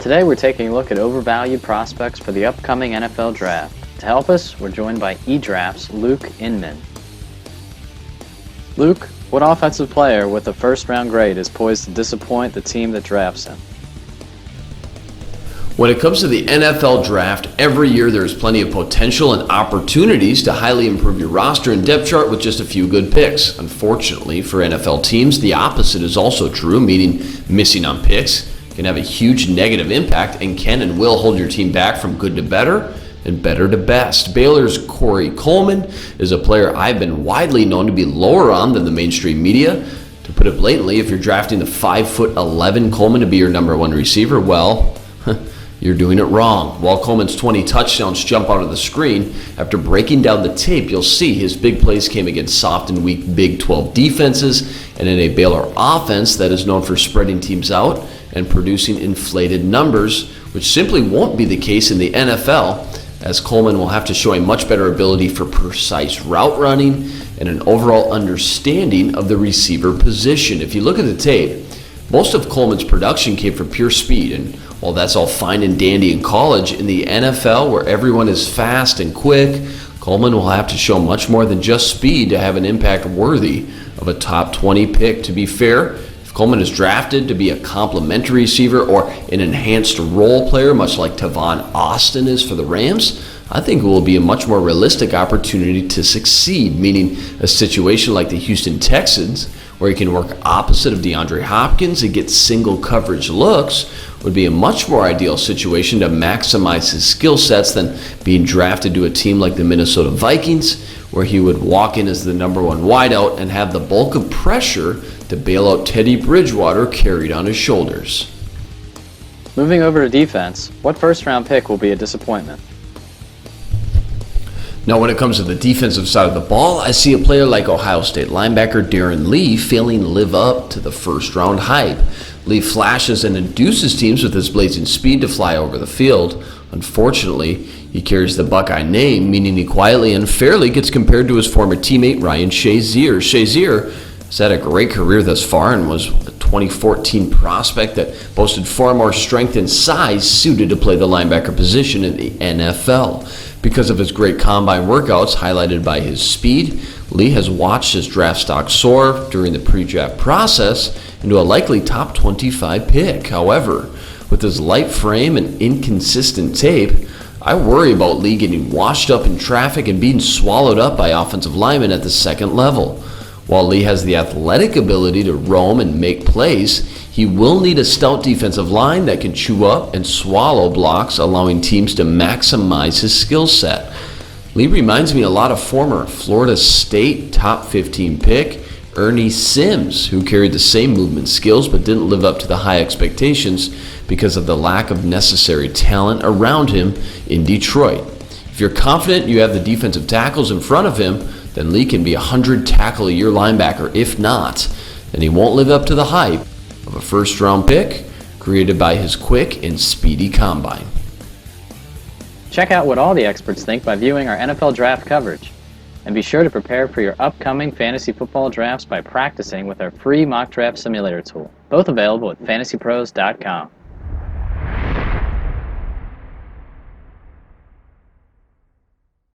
Today we're taking a look at overvalued prospects for the upcoming NFL Draft. To help us, we're joined by eDraft's Luke Inman. Luke, what offensive player with a first-round grade is poised to disappoint the team that drafts him? When it comes to the NFL Draft, every year there's plenty of potential and opportunities to highly improve your roster and depth chart with just a few good picks. Unfortunately for NFL teams, the opposite is also true, meaning missing on picks can have a huge negative impact and can and will hold your team back from good to better and better to best. Baylor's Corey Coleman is a player I've been widely known to be lower on than the mainstream media. To put it blatantly, if you're drafting the 5'11" Coleman to be your number one receiver, well, you're doing it wrong. While Coleman's 20 touchdowns jump out of the screen, after breaking down the tape, you'll see his big plays came against soft and weak Big 12 defenses and in a Baylor offense that is known for spreading teams out and producing inflated numbers, which simply won't be the case in the NFL, as Coleman will have to show a much better ability for precise route running and an overall understanding of the receiver position. If you look at the tape, most of Coleman's production came from pure speed, and while that's all fine and dandy in college, in the NFL, where everyone is fast and quick, Coleman will have to show much more than just speed to have an impact worthy of a top 20 pick. To be fair, if Coleman is drafted to be a complementary receiver or an enhanced role player, much like Tavon Austin is for the Rams, I think it will be a much more realistic opportunity to succeed, meaning a situation like the Houston Texans, where he can work opposite of DeAndre Hopkins and get single coverage looks, would be a much more ideal situation to maximize his skill sets than being drafted to a team like the Minnesota Vikings, where he would walk in as the number one wideout and have the bulk of pressure to bail out Teddy Bridgewater carried on his shoulders. Moving over to defense, what first-round pick will be a disappointment? Now, when it comes to the defensive side of the ball, I see a player like Ohio State linebacker Darren Lee failing to live up to the first-round hype. Lee flashes and induces teams with his blazing speed to fly over the field. Unfortunately, he carries the Buckeye name, meaning he quietly and fairly gets compared to his former teammate Ryan Shazier. Shazier has had a great career thus far and was a 2014 prospect that boasted far more strength and size suited to play the linebacker position in the NFL. Because of his great combine workouts highlighted by his speed, Lee has watched his draft stock soar during the pre-draft process into a likely top 25 pick. However, with his light frame and inconsistent tape, I worry about Lee getting washed up in traffic and being swallowed up by offensive linemen at the second level. While Lee has the athletic ability to roam and make plays, he will need a stout defensive line that can chew up and swallow blocks, allowing teams to maximize his skill set. Lee reminds me a lot of former Florida State top 15 pick Ernie Sims, who carried the same movement skills but didn't live up to the high expectations because of the lack of necessary talent around him in Detroit. If you're confident you have the defensive tackles in front of him, then Lee can be a 100-tackle-a-year linebacker. If not, then he won't live up to the hype of a first-round pick created by his quick and speedy combine. Check out what all the experts think by viewing our NFL Draft coverage. And be sure to prepare for your upcoming fantasy football drafts by practicing with our free mock draft simulator tool, both available at fantasypros.com.